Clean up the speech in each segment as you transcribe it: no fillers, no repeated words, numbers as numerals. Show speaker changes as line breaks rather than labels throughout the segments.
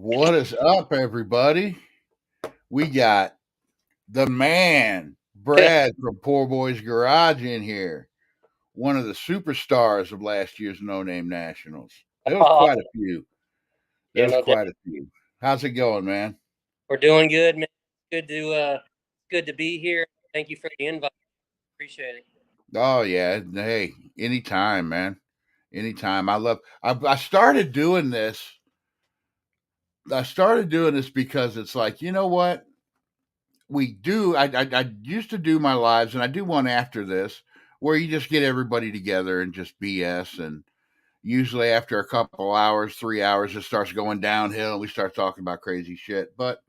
What is up, everybody? We got the man, Brad from Poor Boys Garage in here, one of the superstars of last year's No Name Nationals. There was
Oh,
quite a few. There
yeah,
was
no doubt.
quite a few. How's it going, man?
We're doing good, man. Good to be here. Thank you for the invite. Appreciate it.
Oh yeah, hey, anytime, man. Anytime. I started doing this. I started doing this because it's like, you know what? We do. I used to do my lives, and I do one after this, where you just get everybody together and just BS. And usually after a couple hours, 3 hours, it starts going downhill. And we start talking about crazy shit. But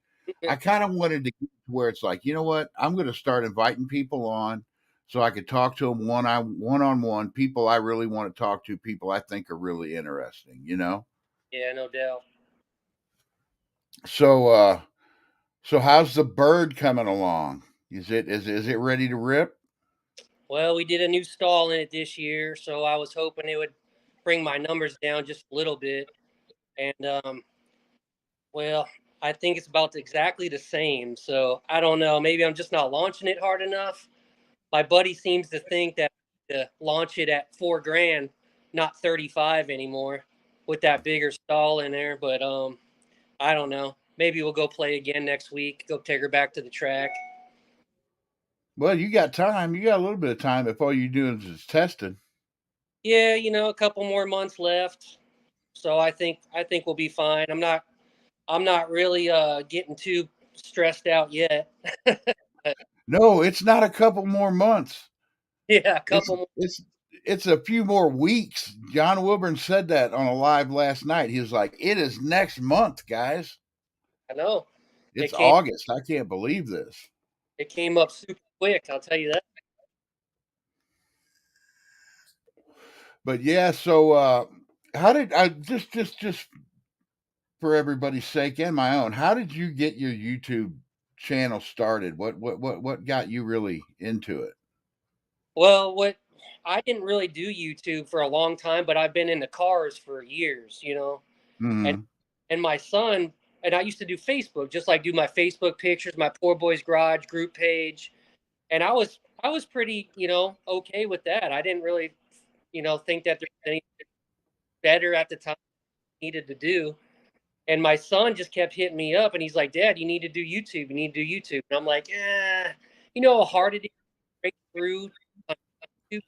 I kind of wanted to get to where it's like, you know what? I'm going to start inviting people on so I could talk to them one on one. People I really want to talk to. People I think are really interesting.
Yeah, no doubt.
So so how's the bird coming along? Is it ready to rip?
Well, we did a new stall in it this year, so I was hoping it would bring my numbers down just a little bit. And well, I think it's about exactly the same. So I don't know. Maybe I'm just not launching it hard enough. My buddy seems to think that to launch it at 4 grand, not 35 anymore, with that bigger stall in there. But I don't know. Maybe we'll go play again next week. Go take her back to the track.
Well, you got time. You got a little bit of time if all you're doing is testing.
Yeah, a couple more months left, so I think we'll be fine. I'm not really getting too stressed out yet.
No, it's not a couple more months.
Yeah, a
It's
couple more.
it's it's a few more weeks. John Wilburn said that on a live last night. He was like, "It is next month, guys.
I know it
It's
came
August. I can't believe this."
it came up super quick. I'll tell you that.
But yeah, so how did I just for everybody's sake and my own, how did you get your YouTube channel started? What got you really into it?
Well, what I didn't really do YouTube for a long time, but I've been in the cars for years. And
Mhm.
and my son and I used to do Facebook, just like do my Facebook pictures, my Poor Boys Garage group page, and I was pretty, okay with that. I didn't really, think that there was any better at the time I needed to do. And my son just kept hitting me up, and he's like, "Dad, you need to do YouTube. You need to do YouTube." And I'm like, you know how hard it is to break through on YouTube.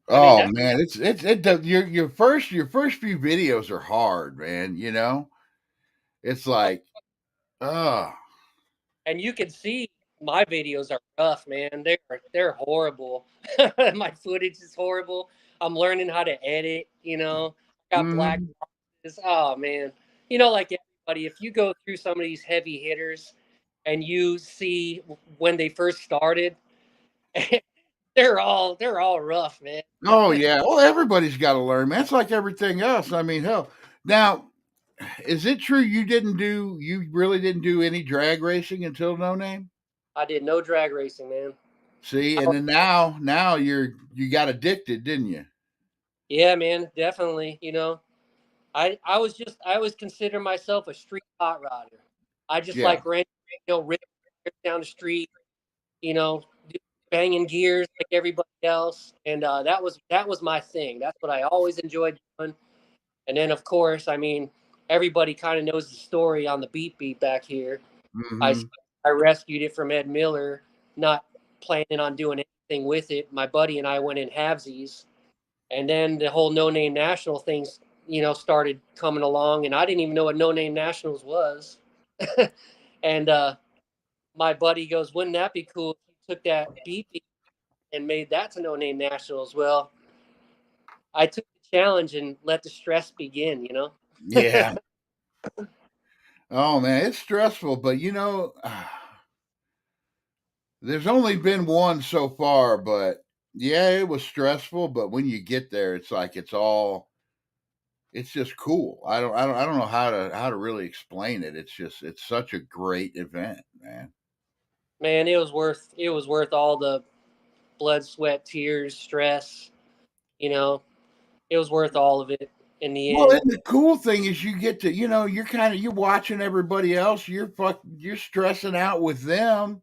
I mean,
Oh
that's
man, your first few videos are hard, man. It's like, oh,
and you can see my videos are rough, man. They're horrible. My footage is horrible. I'm learning how to edit. Got black
mhm.
boxes. Oh man, like everybody, if you go through some of these heavy hitters and you see when they first started, they're all rough, man.
Oh yeah. Well, everybody's got to learn, man. It's like everything else. I mean, hell. Now, is it true you really didn't do any drag racing until No Name?
I did no drag racing, man.
See, and then now you got addicted, didn't you?
Yeah, man, definitely. I always consider myself a street hot rodder. I just
Yeah.
like ripping down the street, you know, banging gears like everybody else, and that was my thing. That's what I always enjoyed doing. And then, of course, I mean, everybody kind of knows the story on the beat beat back here. I
Hmm.
I rescued it from Ed Miller, not planning on doing anything with it. My buddy and I went in halvesies, and then the whole No Name National things, started coming along, and I didn't even know what No Name Nationals was. And my buddy goes, "Wouldn't that be cool if you took that beat beat and made that to No Name Nationals?" Well, I took the challenge and let the stress begin.
Yeah. Oh man, it's stressful, but there's only been one so far, but yeah, it was stressful, but when you get there, it's like it's just cool. I don't know how to really explain it. It's such a great event, man.
Man, it was worth all the blood, sweat, tears, stress. You know, it was worth all of it. in the
Well,
end.
and the cool thing is you get to, you're watching everybody else. You're stressing out with them,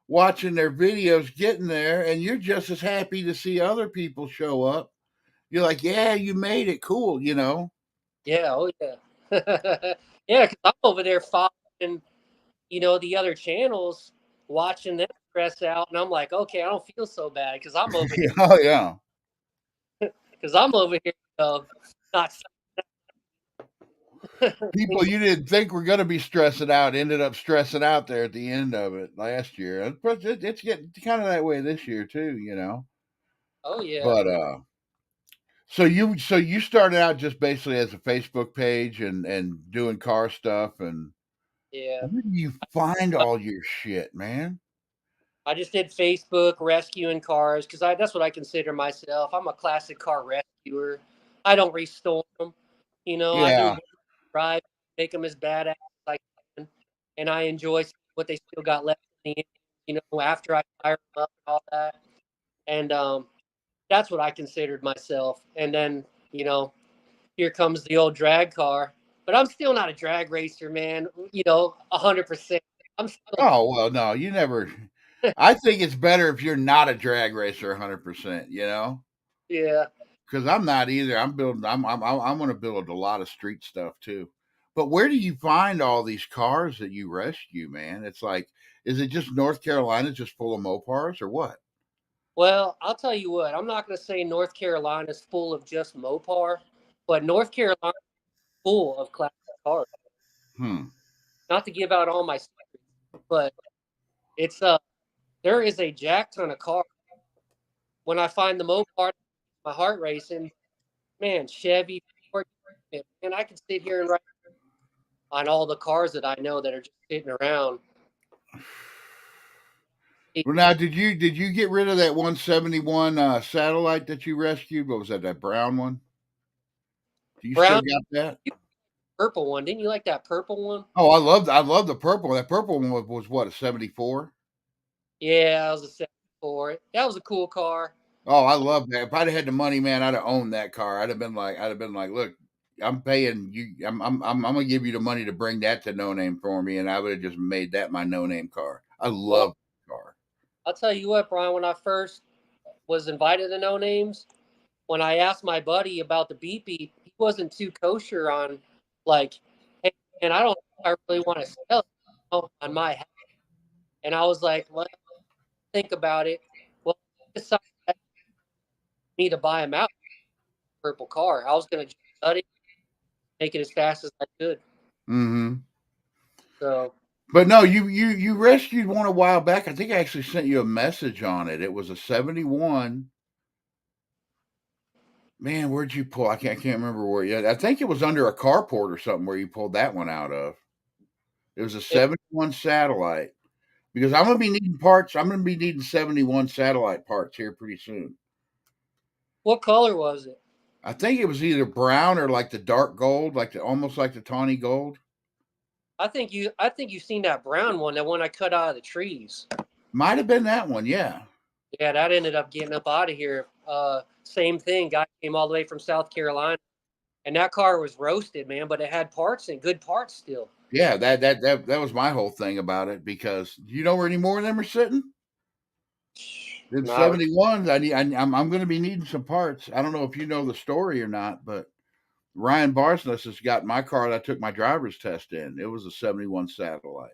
watching their videos, getting there, and you're just as happy to see other people show up. You're like, yeah, you made it, cool.
Yeah, oh yeah. Yeah, because I'm over there following, the other channels, watching them stress out, and I'm like, okay, I don't feel so bad
Oh yeah.
because I'm over here, not.
People you didn't think were going to be stressing out ended up stressing out there at the end of it last year. But it's getting kind of that way this year too.
Oh yeah,
But so you started out just basically as a Facebook page and doing car stuff, and
yeah.
where do you find all your shit, man?
I just did Facebook rescuing cars because I that's what I consider myself. I'm a classic car rescuer. I don't restore them. I do
Yeah.
one drive, make them as badass as I can, and I enjoy seeing what they still got left in the end. After I fire them up and all that, and that's what I considered myself. And then here comes the old drag car, but I'm still not a drag racer, man. 100%. I'm still
Oh well, no, you never. I think it's better if you're not a drag racer 100%.
yeah.
Because I'm not either. I'm building. I'm going to build a lot of street stuff too. But where do you find all these cars that you rescue, man? It's like, is it just North Carolina just full of Mopars or what?
Well, I'll tell you what. I'm not going to say North Carolina's full of just Mopar, but North Carolina's full of classic cars.
Hmm.
Not to give out all my secrets, but it's there is a jack ton of cars. When I find the Mopar, my heart racing. Man, Chevy, Ford, and I can sit here and write on all the cars that I know that are just sitting around.
Well, now did you get rid of that 171 satellite that you rescued? What was that brown one? Do you still
Brown,
got that?
purple one. Didn't you like that purple one?
Oh, I love the purple. That purple one was what, a 74?
Yeah, I was a 74. That was a cool car.
Oh, I love that. If I'd have had the money, man, I'd have owned that car. I'd have been like, look, I'm paying you. I'm gonna give you the money to bring that to No Name for me, and I would have just made that my No Name car. I
Well,
love that car.
I'll tell you what, Brian. When I first was invited to No Names, when I asked my buddy about the beep beep, he wasn't too kosher on, like, hey, man, I don't think I really want to sell it on my house. And I was like, well, think about it. Well, he decided me to buy him out purple car. I was going to just cut it, make it as fast as I could.
Hmm.
So,
But no, you rescued one a while back. I think I actually sent you a message on it. It was a 71. Man, where'd you pull? I can't remember where. Yeah, I think it was under a carport or something where you pulled that one out of. It was a
it,
71 satellite. Because I'm gonna be needing parts. I'm gonna be needing 71 satellite parts here pretty soon.
what color was it?
I think it was either brown or like the dark gold, almost like the tawny gold.
I think you've seen that brown one, that one I cut out of the trees.
Might have been that one, yeah.
Yeah, that ended up getting up out of here. Same thing. Guy came all the way from South Carolina, and that car was roasted, man. But it had parts and good parts still.
Yeah, that was my whole thing about it because you know where any more of them are sitting? Them
Not
71s. I'm gonna be needing some parts. I don't know if you know the story or not, but Ryan Barsness has got my car that I took my driver's test in. It was a 71 satellite.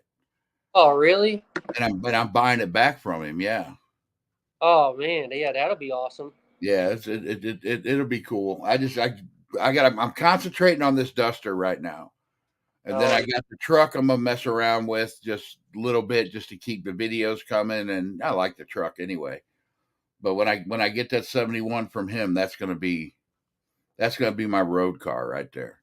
Oh, really?
And I'm buying it back from him, yeah.
Oh man, yeah, that'll be awesome.
Yeah, it'll be cool. I'm concentrating on this Duster right now, and then
Oh,
I got the truck I'm gonna mess around with just a little bit just to keep the videos coming, and I like the truck anyway. But when I get that 71 from him, that's gonna be my road car right there.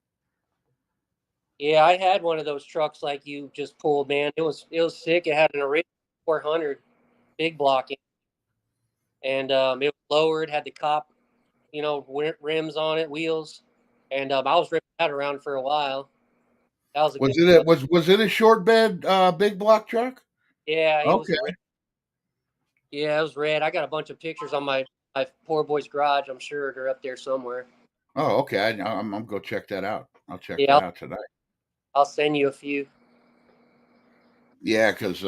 yeah, I had one of those trucks like you just pulled, man. It was sick. It had an original 400 big block, and it was lowered, had the cop, rims on it, wheels, and I was ripping that around for a while. That was a good
Was it
one.
a short bed big block truck?
Yeah, it was red.
Okay.
Yeah, it was red. I got a bunch of pictures on my poor boy's garage. I'm sure they're up there somewhere.
Oh, okay. I'm gonna go check that out. I'll check
Yeah,
that out tonight.
I'll send you a few.
Yeah, because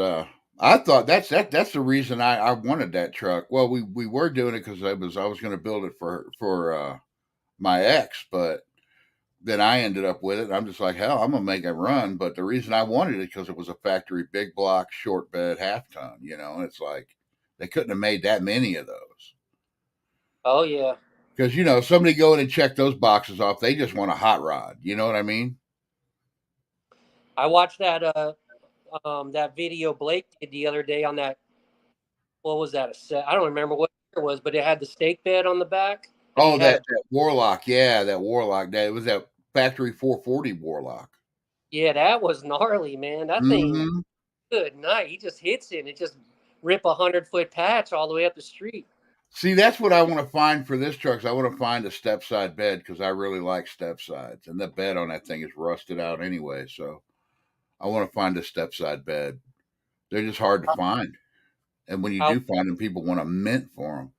I thought that's the reason I wanted that truck. Well, we were doing it because I was going to build it for my ex, but then I ended up with it. I'm just like, hell, I'm gonna make it run. But the reason I wanted it because it was a factory big block short bed half ton. And it's like they couldn't have made that many of those.
Oh yeah,
Because somebody go in and check those boxes off, they just want a hot rod. You know what I mean?
I watched that video Blake did the other day on that. What was that? A set? I don't remember what year it was, but it had the stake bed on the back, and he
Oh,
had
that
a
that Warlock, yeah, that Warlock. That it was that factory 440 Warlock.
yeah. That was gnarly, man. That thing,
Hmm.
good night. He just hits it, and it just rip 100-foot patch all the way up the street.
See, that's what I want to find for this truck. Is I want to find a step side bed because I really like step sides, and the bed on that thing is rusted out anyway. So I want to find a step side bed. They're just hard to find, and when you
How
do find them, people want a mint for them.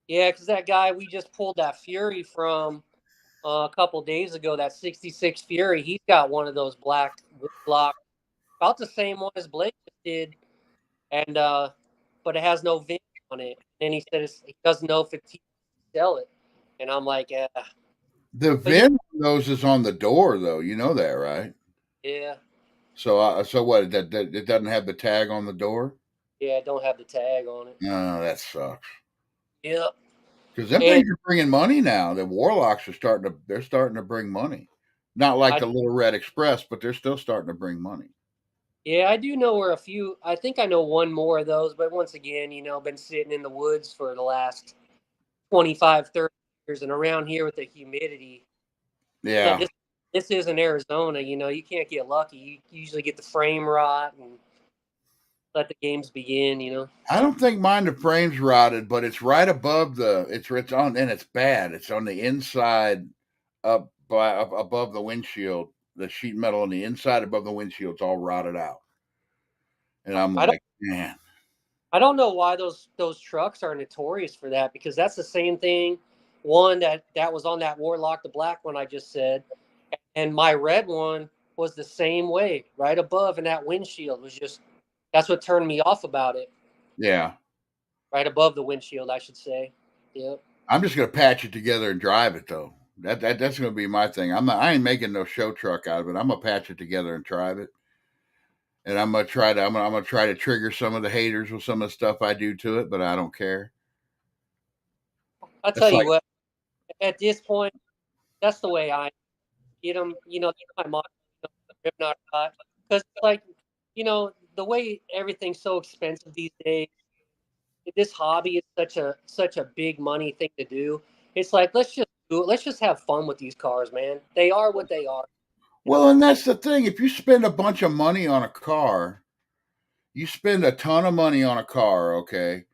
Yeah, because that guy we just pulled that Fury from a couple days ago, that '66 Fury, he's got one of those black Warlock, about the same one as Blake just did, and but it has no VIN on it. And he said he doesn't know if it's he can sell it, and I'm like,
The
but yeah,
VIN on those is on the door, though. You know that, right?
yeah,
So what? That it doesn't have the tag on the door.
yeah, don't have the tag on it.
No, that sucks.
Yeah,
Because them
and
things are bringing money now. The Warlocks they're starting to bring money. Not like
I
the Little Red Express, but they're still starting to bring money.
yeah, I do know where a few. I think I know one more of those, but once again, been sitting in the woods for the last 25, 30 years, and around here with the humidity. No,
Yeah.
this isn't Arizona. You can't get lucky. You usually get the frame rot and let the games begin.
I don't think mine the frame's rotted, but it's right above it's on and it's bad. It's on the inside up above the windshield. The sheet metal on the inside above the windshield's all rotted out. And I'm
I don't
like, man.
I don't know why those trucks are notorious for that, because that's the same thing. One that was on that Warlock, the black one I just said, and my red one was the same way, right above, and that windshield was just that's what turned me off about it.
Yeah.
Right above the windshield, I should say. Yep.
I'm just gonna patch it together and drive it though. That's gonna be my thing. I ain't making no show truck out of it. I'm gonna patch it together and drive it. And I'm gonna try to trigger some of the haters with some of the stuff I do to it, but I don't care.
I'll tell
It's
you
like
what. At this point, that's the way I get them. That's my motto. If not hot, because like the way everything's so expensive these days. This hobby is such a big money thing to do. It's like let's just do it. Let's just have fun with these cars, man. They are what they are. You
well,
know.
and that's the thing. If you spend a bunch of money on a car, you spend a ton of money on a car, okay?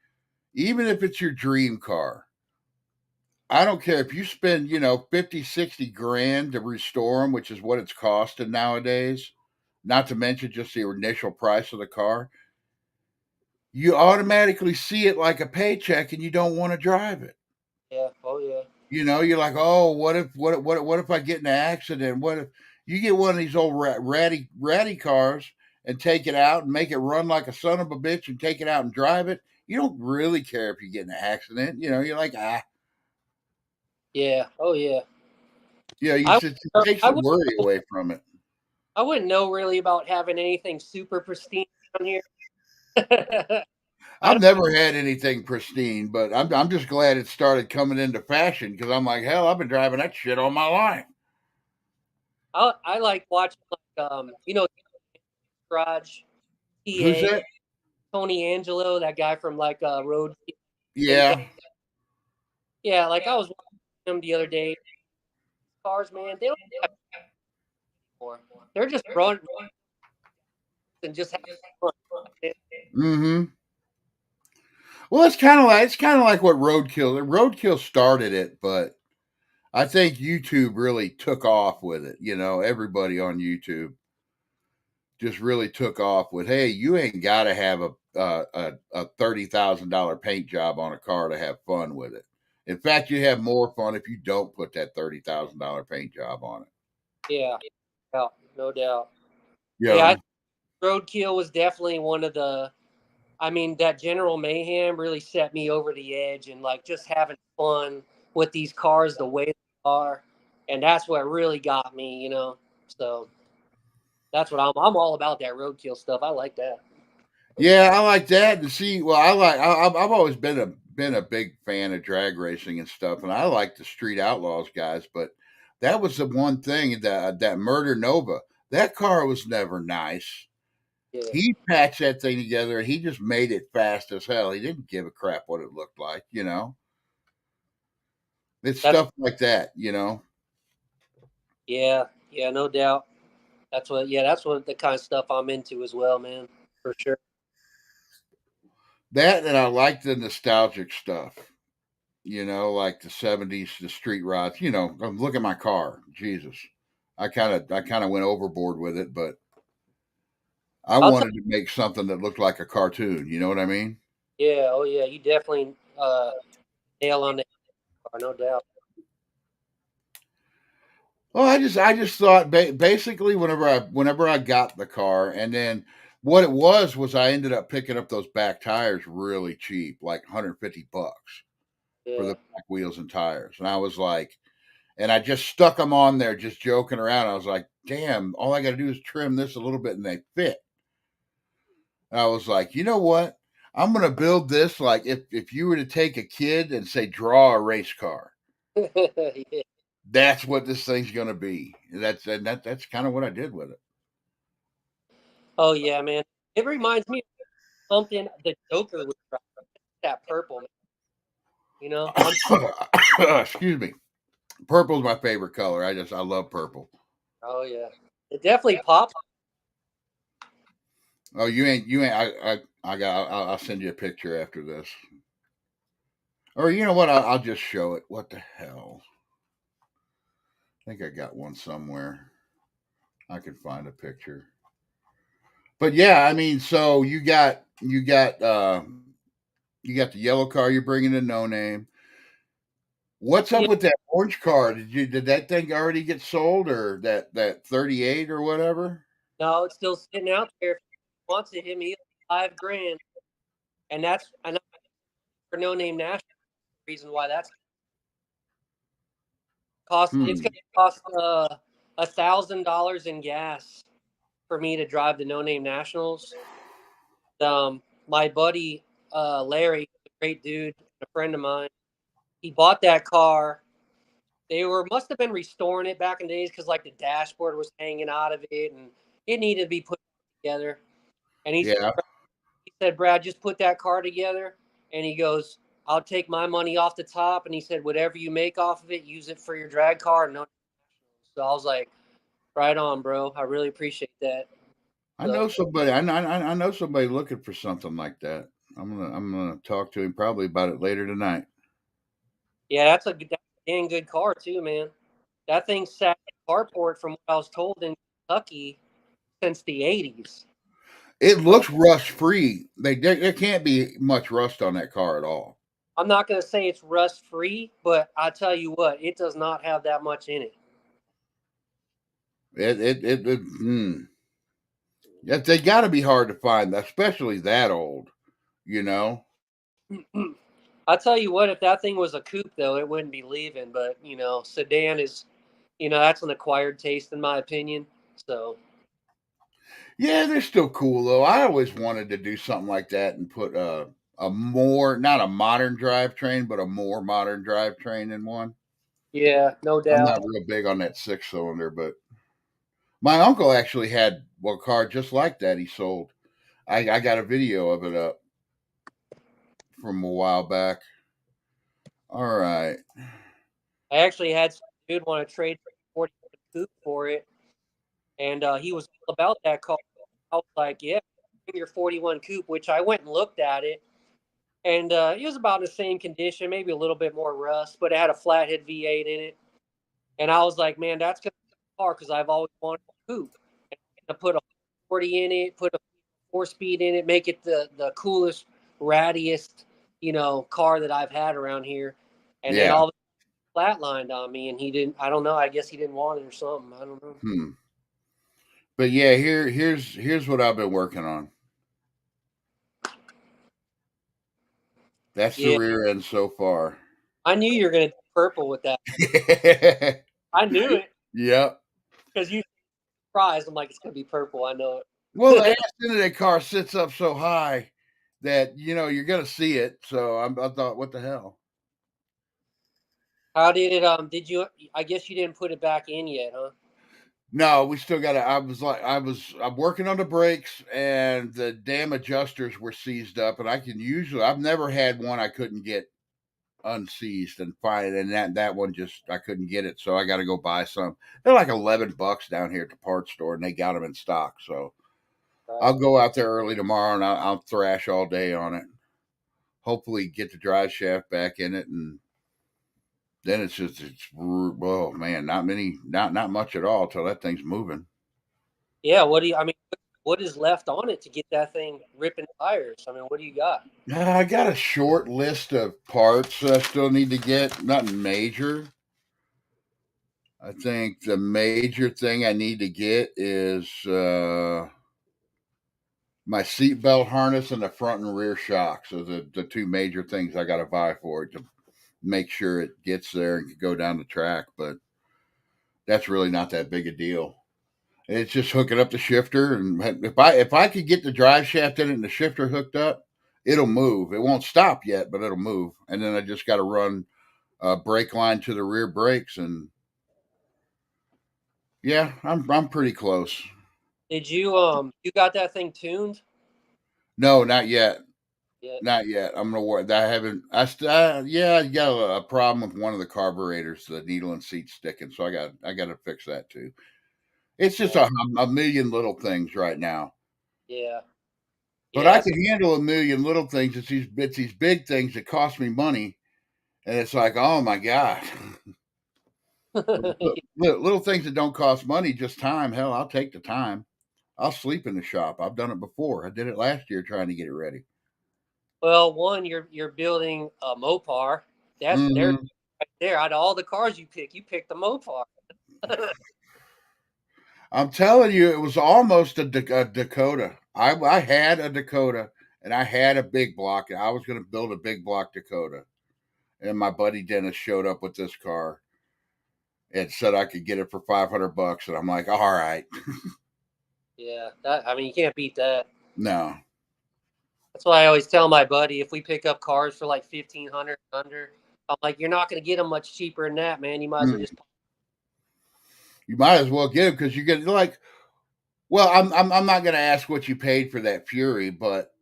Even if it's your dream car. I don't care if you spend, 50, 60 grand to restore them, which is what it's costing nowadays, not to mention just the initial price of the car. You automatically see it like a paycheck and you don't want to drive it.
Yeah. Oh yeah.
You're like, oh, what if I get in an accident? What if you get one of these old ratty cars and take it out and make it run like a son of a bitch and take it out and drive it? You don't really care if you get in an accident. You're like,
Yeah. Oh yeah.
you
I
just it takes
I
the
would
worry away from it.
I wouldn't know really about having anything super pristine down here. I
I've
don't.
never had anything pristine, but I'm just glad it started coming into fashion because I'm like, hell, I've been driving that shit all my life.
I like watching Garage
Who's
TA
that?
Tony Angelo, that guy from like Road Race.
Yeah.
Yeah, like I was watching him the other day. Cars, man, they don't have more. They're just running and just having fun.
Mm-hmm. Well, it's kind of like what Roadkill started it, but I think YouTube really took off with it. Everybody on YouTube just really took off with, hey, you ain't got to have a $30,000 paint job on a car to have fun with it. In fact, you have more fun if you don't put that $30,000 paint job on it.
Yeah, yeah, no doubt.
You
Yeah,
know,
Roadkill was definitely one of the. I mean, that General Mayhem really set me over the edge, and like just having fun with these cars the way they are, and that's what really got me, you know. So that's what I'm all about, that roadkill stuff. I like that.
yeah, I like that. And see, well, I've always been a big fan of drag racing and stuff, and I like the Street Outlaws guys. But that was the one thing that Murder Nova, that car was never nice.
Yeah,
He patched that thing together and he just made it fast as hell. He didn't give a crap what it looked like, you know. It's
that's
stuff like that, you know.
yeah, yeah, no doubt. That's what the kind of stuff I'm into as well, man, for sure.
That and I like the nostalgic stuff, you know, like the '70s, the street rods. You know, look at my car, Jesus. I kind of went overboard with it, but I
I'll tell
wanted to make something that looked like a cartoon. You know what I mean?
you, yeah, oh yeah, you definitely nail on the car, no doubt.
Well, I just thought basically whenever I got the car, and then what it was I ended up picking up those back tires really cheap, like $150 for the
Yeah.
back wheels and tires, and I was like, and I just stuck them on there, just joking around. I was like, damn, all I got to do is trim this a little bit, and they fit. And I was like, you know what? I'm gonna build this like if you were to take a kid and say draw a race car,
Yeah.
that's what this thing's gonna be. That's kind of what I did with it.
Oh yeah, man. It reminds me of something the Joker was driving, that purple, man. You know,
Excuse me. Purple's my favorite color. I love purple.
oh yeah, it definitely pops.
Oh, you ain't. I'll send you a picture after this. Or you know what? I'll just show it. What the hell? I think I got one somewhere. I could find a picture. But yeah, I mean, so you got the yellow car you're bringing to No Name. What's up
Yeah,
with that orange car? Did that thing already get sold, or that 38 or whatever?
no, it's still sitting out there. If he wants it, hit me up, 5 grand, and that's I know for No Name National. Reason why that's cost. It's
Hmm.
gonna cost $1,000 in gas for me to drive the No Name Nationals. My buddy Larry, a great dude, a friend of mine, he bought that car. They were must have been restoring it back in the days because like the dashboard was hanging out of it and it needed to be put together. And
Yeah,
he said, Brad, just put that car together. And he goes, I'll take my money off the top. And he said, whatever you make off of it, use it for your drag car. No, so I was like, right on, bro. I really appreciate that.
I
So
know somebody. I know somebody looking for something like that. I'm gonna talk to him probably about it later tonight.
yeah, that's a dang good car too, man. That thing sat in carport from what I was told in Kentucky since the '80s.
It
So
looks rust free. There can't be much rust on that car at all.
I'm not going to say it's rust free, but I tell you what, it does not have that much in it.
Yeah, they got to be hard to find, especially that old. You know.
I tell you what, if that thing was a coupe, though, it wouldn't be leaving. But sedan is, that's an acquired taste in my opinion. So
Yeah, they're still cool though. I always wanted to do something like that and put a more not a modern drivetrain, but a more modern drivetrain in one.
yeah, no
I'm
doubt.
not real big on that 6 cylinder, but my uncle actually had a car just like that. He sold. I got a video of it up from a while back. All right.
I actually had some dude want to trade 40 coupe for it, and he was all about that car. I was like, yeah, bring your 41 coupe, which I went and looked at it. And it was about in the same condition, maybe a little bit more rust, but it had a flathead V8 in it. And I was like, man, that's gonna be a car because I've always wanted a coupe. And to put a 40 in it, put a 4 speed in it, make it the coolest, rattiest, car that I've had around here. and then
Yeah.
all of a sudden flatlined on me, and he didn't. I don't know. I guess he didn't want it or something. I don't know.
Hmm. But yeah, here's what I've been working on. That's the
Yeah,
rear end so far.
I knew you were gonna do purple with that. I knew it
Yep.
because you surprised. I'm like, it's gonna be purple. I know
Well, the
it.
ass end of that car sits up so high that you're gonna see it. So I thought, what the hell?
How did it? Did you? I guess you didn't put it back in yet, huh?
No, we still got to. I'm working on the brakes, and the damn adjusters were seized up, and I've never had one I couldn't get unseized and find, and that one just I couldn't get it, so I got to go buy some. They're like $11 down here at the parts store, and they got them in stock. So
Right.
I'll go out there early tomorrow, and I'll thrash all day on it. Hopefully, get the drive shaft back in it, and then it's oh man, not much at all till that thing's moving.
Yeah. What do you? I mean, what is left on it to get that thing ripping tires? I mean, what do you got?
I got a short list of parts I still need to get. Nothing major. I think the major thing I need to get is my seatbelt harness and the front and rear shocks. So the two major things I got to buy for it to make sure it gets there and can go down the track. But that's really not that big a deal. It's just hooking up the shifter, and if I could get the drive shaft in it and the shifter hooked up, it'll move. It won't stop yet, but it'll move. And then I just got to run brake line to the rear brakes, and yeah, I'm pretty close.
Did you you got that thing tuned?
No, not yet.
Yeah.
Not yet. I'm gonna work. I haven't. Yeah, I got a problem with one of the carburetors, the needle and seat sticking. So I got to fix that too. It's just
Yeah.
a million little things right now.
Yeah.
But I
Yeah.
can handle a million little things. It's these big things that cost me money, and it's like, oh my god. Little things that don't cost money, just time. Hell, I'll take the time. I'll sleep in the shop. I've done it before. I did it last year trying to get it ready.
Well, one, you're building a Mopar. That's there
Hmm.
right there. Out of all the cars you pick the Mopar.
I'm telling you, it was almost a Dakota. I had a Dakota and I had a big block. I was going to build a big block Dakota, and my buddy Dennis showed up with this car and said I could get it for $500, and I'm like, all right,
Yeah. That I mean, you can't beat that.
no.
That's why I always tell my buddy if we pick up cars for like 1,500 under, I'm like, you're not going to get them much cheaper than that, man. You might as well
Mm.
just.
You might as well get it because you get like, well, I'm not going to ask what you paid for that Fury, but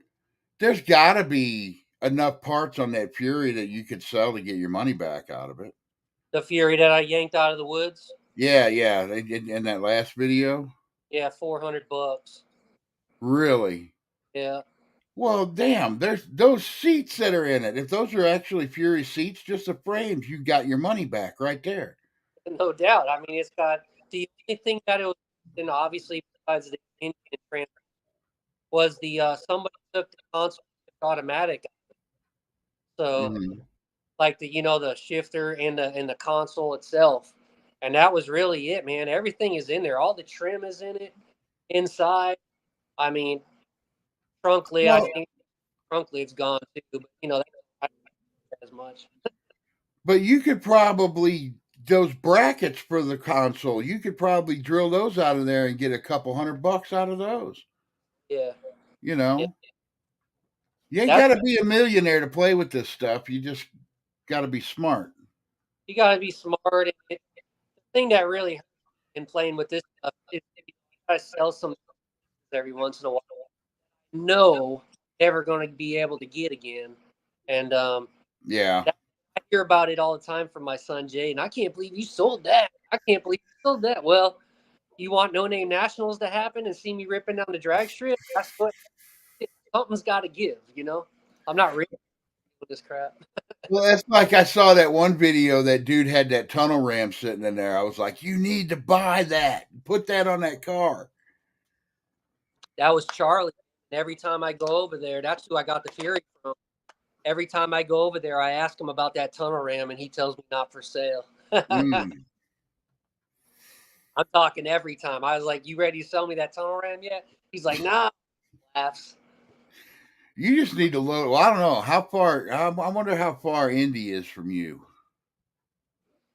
there's got to be enough parts on that Fury that you could sell to get your money back out of it.
The Fury that I yanked out of the woods.
Yeah, yeah. In that last video,
Yeah, $400.
really.
Yeah,
Well, damn, there's those seats that are in it. If those are actually Fury seats, just the frames, you got your money back right there.
no doubt. I mean, it's got the only thing that it was, and obviously besides the engine transfer, was the somebody took the console automatic. So
Hmm.
like the the shifter and the console itself, and that was really it, man. Everything is in there. All the trim is in it inside. I mean, trunk lid. I
Well,
think trunk lid's gone too, but that's not as much.
but you could probably those brackets for the console. You could probably drill those out of there and get a couple $100 out of those.
Yeah,
You
yeah.
know, you ain't got
That's
to be a millionaire to play with this stuff. You just got to be smart.
you got to be smart. And the thing that really hurts in playing with this stuff is you got to sell some every once in a while. No, never going to be able to get again. And
Yeah.
I hear about it all the time from my son Jay, and I can't believe you sold that. I can't believe you sold that. Well, you want No Name Nationals to happen and see me ripping down the drag strip? That's what something's got to give. I'm not reading this crap.
Well, that's like I saw that one video that dude had that tunnel ram sitting in there. I was like, you need to buy that. Put that on that car.
That was Charlie. And every time I go over there, that's who I got the Fury from. every time I go over there, I ask him about that tunnel ram, and he tells me not for sale. I'm
Mm.
talking every time. I was like, "You ready to sell me that tunnel ram yet?" He's like, "Nah." Laughs.
You just need to load. Well, I don't know how far. I wonder how far Indy is from you.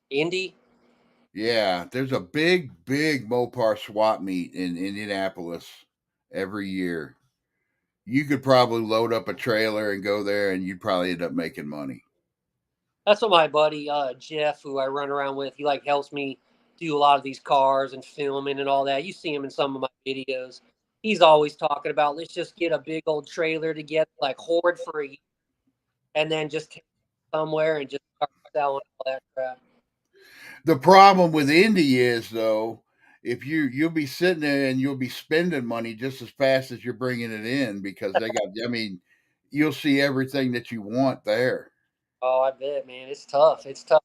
Indy.
Yeah, there's a big Mopar swap meet in Indianapolis every year. You could probably load up a trailer and go there, and you'd probably end up making money.
That's what my buddy Jeff, who I run around with, he like helps me do a lot of these cars and filming and all that. You see him in some of my videos. He's always talking about let's just get a big old trailer together, like hoard for a year, and then just take it somewhere and just start selling all that crap.
The problem with Indy is though, if you'll be sitting there and you'll be spending money just as fast as you're bringing it in because they got. I mean, you'll see everything that you want there.
Oh, I bet, man, it's tough. It's tough.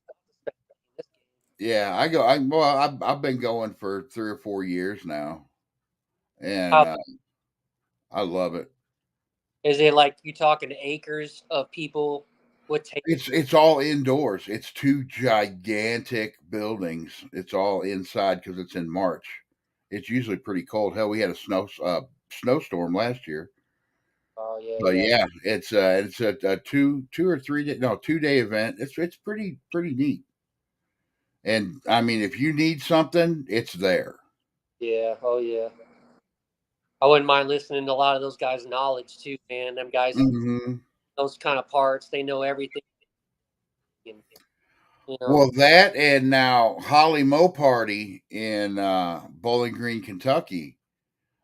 Yeah, I go. I've been going for 3 or 4 years now, and
How
I love it.
is it like you talking acres of people would take?
It's all indoors. It's two gigantic buildings. It's all inside because it's in March. It's usually pretty cold. Hell, we had a snowstorm last year.
Oh yeah,
But
yeah,
yeah, it's a 2 or 3 day, no, 2 day event. It's pretty neat. And I mean, if you need something, it's there.
yeah. Oh yeah. I wouldn't mind listening to a lot of those guys' knowledge too, man. Them guys,
Hmm.
those kind of parts, they know everything. And, you know,
Well, that and now Holly Mo Party in Bowling Green, Kentucky.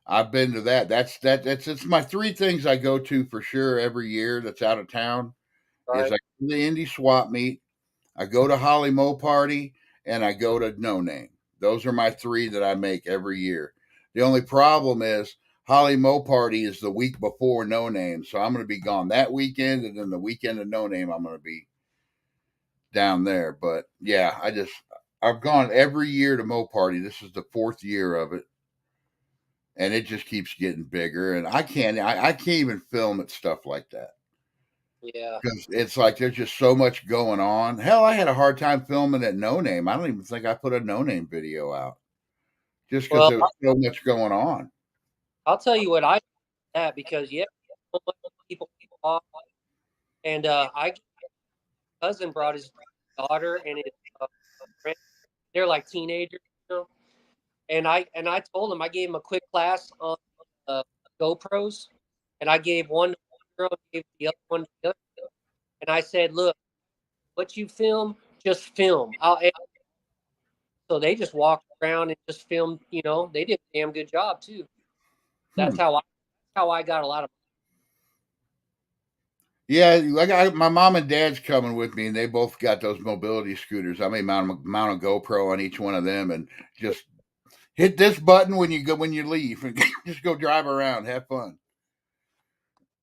I've been to that. That's it's my three things I go to for sure every year. That's out of town. Is
right?
I go to the Indy Swap Meet, I go to Holly Mo Party, and I go to No Name. Those are my three that I make every year. The only problem is Holly Mo Party is the week before No Name, so I'm going to be gone that weekend, and then the weekend of No Name, I'm going to be down there. But yeah, I've gone every year to Mo Party. This is the fourth year of it, and it just keeps getting bigger. And I can't even film at stuff like that
Yeah.
because it's like there's just so much going on. Hell, I had a hard time filming at No Name. I don't even think I put a No Name video out just because
Well,
there was so much going on.
I'll tell you what I that because yeah, so much people off, and I cousin brought his daughter and his friend. They're like teenagers, you know. And I told him I gave him a quick class on uh, GoPros, and I gave one to one girl, gave the other one to the other. And I said, look, what you film, just film. I'll edit. So they just walked around and just filmed. You know, they did a damn good job too.
Hmm.
How I got a lot of.
Yeah, my mom and dad's coming with me, and they both got those mobility scooters. I may mount a GoPro on each one of them, and just hit this button when you leave, and just go drive around, have fun.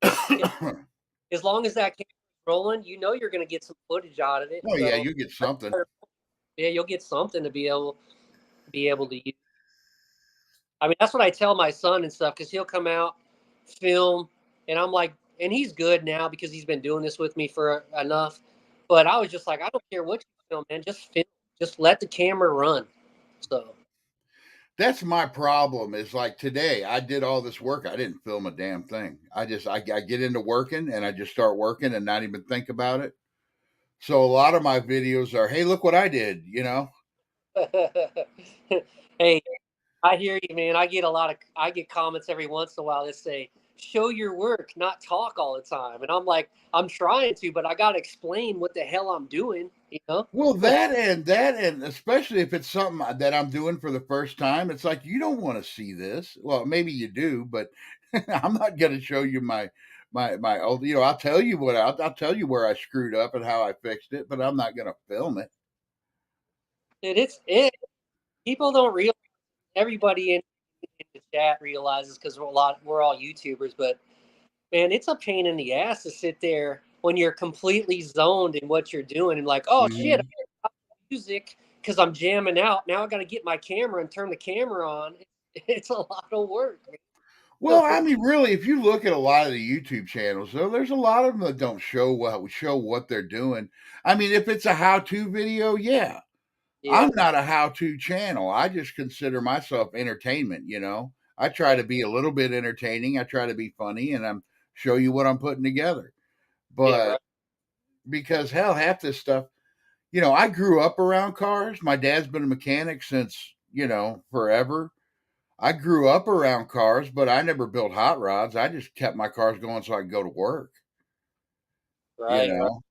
As long as that camera's rolling, you know you're going to get some footage out of it.
Oh yeah,
So
you get something.
yeah, you'll get something to be able to use. I mean, that's what I tell my son and stuff because he'll come out, film, and I'm like, and he's good now because he's been doing this with me for enough. But I was just like, I don't care what you film, man, just film, just let the camera run. So
That's my problem. Is like today, I did all this work. I didn't film a damn thing. I get into working and I just start working and not even think about it. So a lot of my videos are, hey, look what I did. You know.
hey, I hear you, man. I get comments every once in a while that say, "Show your work, not talk all the time." And I'm like, I'm trying to, but I got to explain what the hell I'm doing, you know?
Well, that and especially if it's something that I'm doing for the first time, it's like you don't want to see this. Well, maybe you do, but I'm not going to show you my old. You know, I'll tell you where I screwed up and how I fixed it, but I'm not going to film it.
It. People don't realize. Everybody in the chat realizes because we're all YouTubers, but man, it's a pain in the ass to sit there when you're completely zoned in what you're doing and like, oh shit,
Hmm.
I got music because I'm jamming out. Now I got to get my camera and turn the camera on. It's a lot of work. Man.
Well, I mean, really, if you look at a lot of the YouTube channels, though, there's a lot of them that don't show what they're doing. I mean, if it's a how-to video, yeah.
Yeah,
I'm not a how-to channel. I just consider myself entertainment, you know. I try
yeah,
to be a little bit entertaining. I try to be funny and I'm show you what I'm putting together.
yeah,
But
right,
because hell, half this stuff, you know, I grew up around cars. My dad's been a mechanic since, you know, forever. I grew up around cars, but I never built hot rods. I just kept my cars going so I could go to work, you
right, right.
know.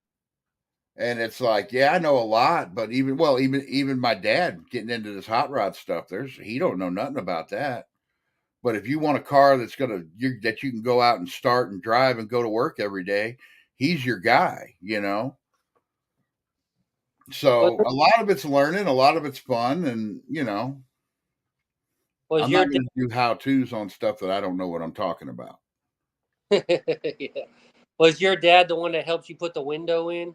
And it's like, yeah, I know a lot, but even my dad getting into this hot rod stuff, he don't know nothing about that. But if you want a car that you can go out and start and drive and go to work every day, he's your guy, you know.
Was,
So a lot of it's learning, a lot of it's fun, and you know,
was
I'm
your
not
dad?
going to do how tos on stuff that I don't know what I'm talking about.
Yeah. Was your dad the one that helped you put the window in?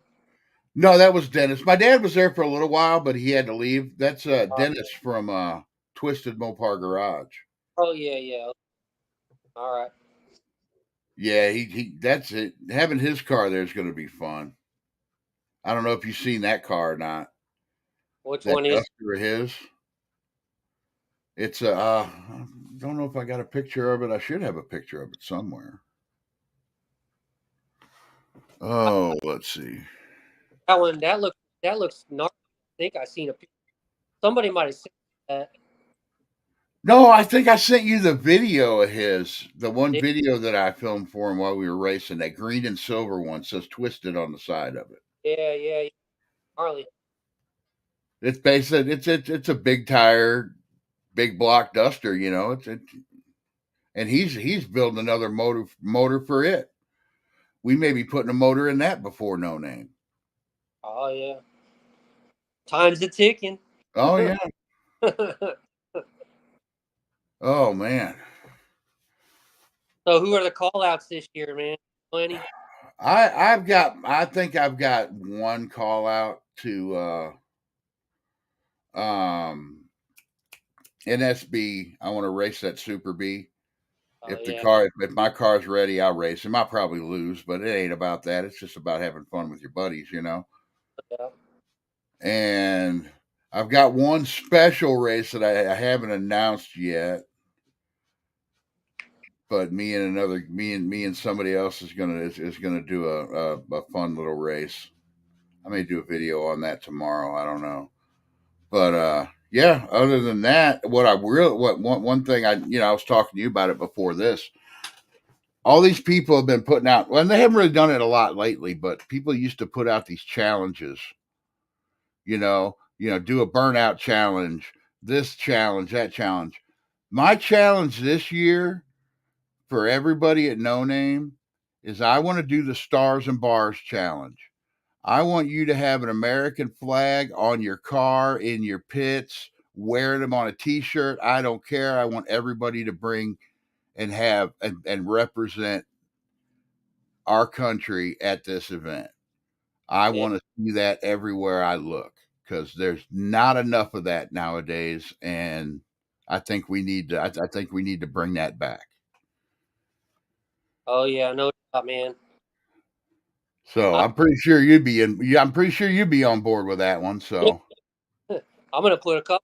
No, that was Dennis. My dad was there for a little while, but he had to leave. That's
Uh,
Dennis from Twisted Mopar Garage.
oh yeah, yeah. All right.
Yeah, he that's it. Having his car there is going to be fun. I don't know if you've seen that car or not.
Which
That
one is?
Duster of his. It's a. I don't know if I got a picture of it. I should have a picture of it somewhere. Oh, let's see.
That one? That looks gnarly. I think I seen a picture. Somebody might have sent that.
No, I think I sent you the video of his. The one
Yeah,
video that I filmed for him while we were racing. That green and silver one says "Twisted" on the side of it.
yeah, yeah. Yeah. Gnarly.
It's basically it's a big tire, big block Duster. You know, and he's building another motor for it. We may be putting a motor in that before No Name.
Oh yeah. Time's a ticking.
Oh yeah.
So
Oh man.
who are the call outs this year, man? Plenty.
I think I've got one call out to um NSB. I want to race that Super B.
Oh yeah.
If my car's ready, I'll race him. I'll probably lose, but it ain't about that. It's just about having fun with your buddies, you know.
Yeah.
And I've got one special race that I haven't announced yet, but me and somebody else is gonna do a fun little race. I may do a video on that tomorrow. I don't know, but yeah. Other than that, what one thing I was talking to you about it before this. All these people have been putting out, well, and they haven't really done it a lot lately, but people used to put out these challenges, do a burnout challenge, this challenge, that challenge. My challenge this year for everybody at No Name is I want to do the Stars and Bars challenge. I want you to have an American flag on your car, in your pits, wearing them on a t-shirt. I don't care. I want everybody to bring and have and represent our country at this event. I
Yeah.
want to see that everywhere I look because there's not enough of that nowadays, and I think we need to. I think we need to bring that back.
Oh yeah. No doubt, man.
So
I,
I'm pretty sure you'd be in. Yeah, I'm pretty sure you'd be on board with that one.
yeah,
So
I'm gonna put a couple.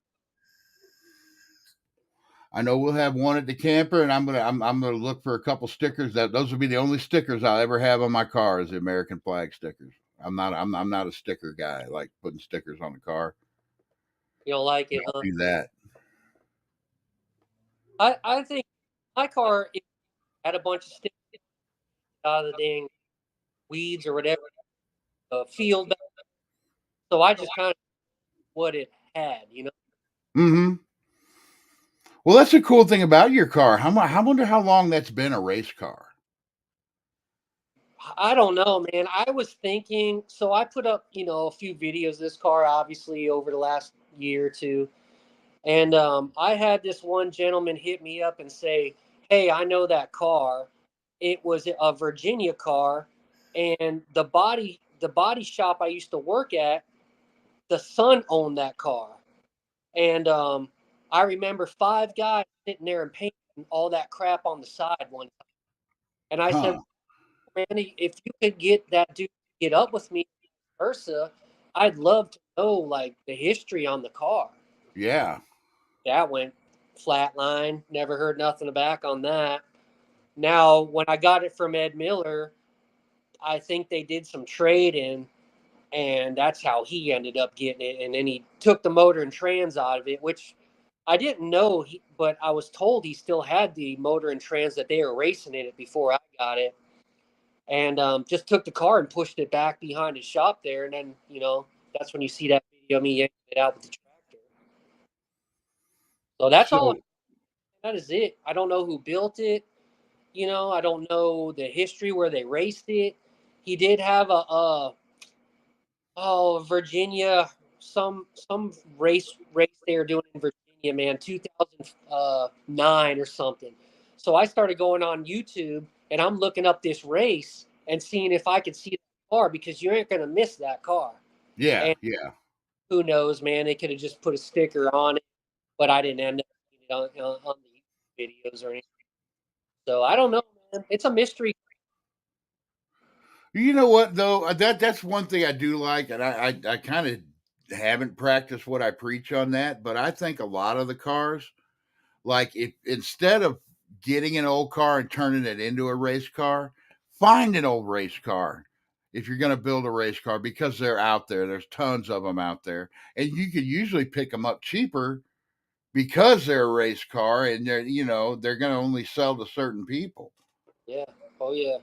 I know we'll have one at the camper, and I'm gonna look for a couple stickers. Those will be the only stickers I'll ever have on my car is the American flag stickers. I'm not a sticker guy. I like putting stickers on the car.
You don't like it,
I'll
huh?
do that.
I think my car had a bunch of sticks out of the dang weeds or whatever field. So I just kind of what it had, you know.
Mm-hmm. Well, that's a cool thing about your car. I wonder how long that's been a race car.
I don't know, man. I was thinking, so I put up, a few videos of this car, obviously, over the last year or two. And I had this one gentleman hit me up and say, "Hey, I know that car. It was a Virginia car, and the body shop I used to work at, the son owned that car. And I remember five guys sitting there in paint. and all that crap on the side one time. And I said,
Huh.
man, if you could get that dude to get up with me, versa, I'd love to know like the history on the car.
Yeah.
That went flatline. Never heard nothing back on that. Now, when I got it from Ed Miller, I think they did some trading, and that's how he ended up getting it. And then he took the motor and trans out of it, which I didn't know. But I was told he still had the motor and trans that they were racing in it before I got it, and just took the car and pushed it back behind his shop there. And then that's when you see that video of me yanking it out with the tractor. So that's all.
So
That is it. I don't know who built it. I don't know the history where they raced it. He did have Virginia, some race they were doing in Virginia, man, 2009 or something. So I started going on YouTube and I'm looking up this race and seeing if I could see that car, because you ain't gonna miss that car.
yeah,
And
yeah.
who knows, man? They could have just put a sticker on it, but I didn't end up seeing it on the YouTube videos or anything. So I don't know, man. It's a mystery.
You know what though? That's one thing I do like, and I kind of haven't practiced what I preach on that, but I think a lot of the cars, like if instead of getting an old car and turning it into a race car, find an old race car if you're going to build a race car, because they're out there. There's tons of them out there, and you can usually pick them up cheaper because they're a race car, and they're going to only sell to certain people.
Yeah. Oh yeah.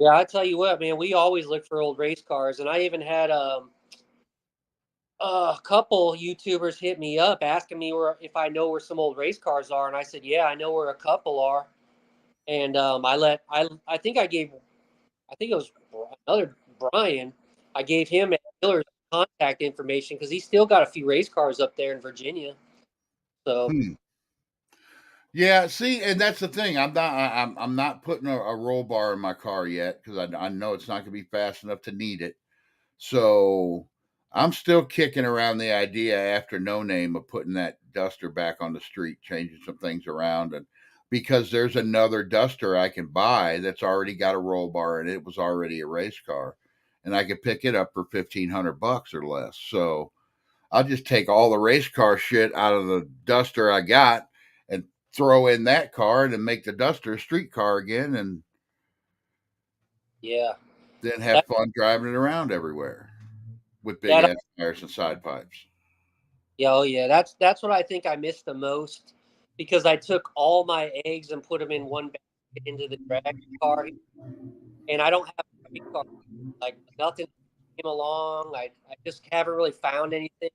Yeah, I tell you what, man, we always look for old race cars, and I even had a couple YouTubers hit me up asking me where if I know where some old race cars are, and I said, yeah, I know where a couple are, and I think I think it was another Brian. I gave him Miller's contact information because he's still got a few race cars up there in Virginia. So
Hmm. Yeah, see, and that's the thing. I'm not putting a roll bar in my car yet because I know it's not going to be fast enough to need it. So I'm still kicking around the idea after No Name of putting that duster back on the street, changing some things around, and because there's another duster I can buy that's already got a roll bar and it was already a race car, and I could pick it up for $1,500 or less. So I'll just take all the race car shit out of the duster I got and throw in that car and then make the duster a street car again, and
yeah,
then have
that
fun driving it around everywhere with big
that
ass tires and side pipes.
yeah, oh yeah, that's what I think I missed the most, because I took all my eggs and put them in one basket into the drag car, and I don't have a race car. Like nothing came along. I just haven't really found anything.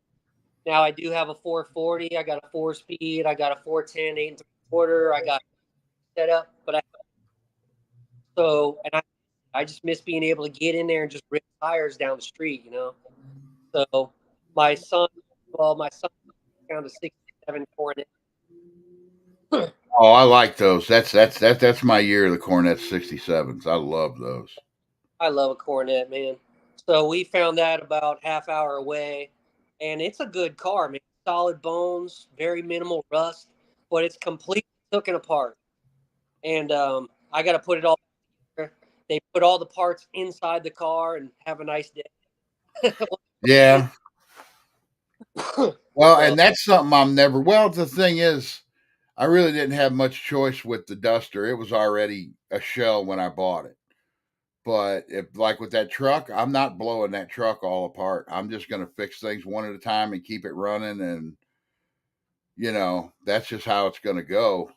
Now I do have a 440. I got a 4 speed. I got a 410, 8 and 3/4. I got set up, but I just miss being able to get in there and just rip tires down the street. So my son, my son found a '67 Cornet.
Oh, I like those. That's my year. The Cornet 67s. I love those.
I love a Cornet, man. So we found that about half hour away, and it's a good car, man. Solid bones, very minimal rust, but it's completely taken apart. And I got to put it all together. They put all the parts inside the car, and have a nice day.
Yeah. Well,
So
and that's something I'm never. Well, the thing is, I really didn't have much choice with the Duster. It was already a shell when I bought it. But if, like with that truck, I'm not blowing that truck all apart. I'm just going to fix things one at a time and keep it running. And that's just how it's going to go.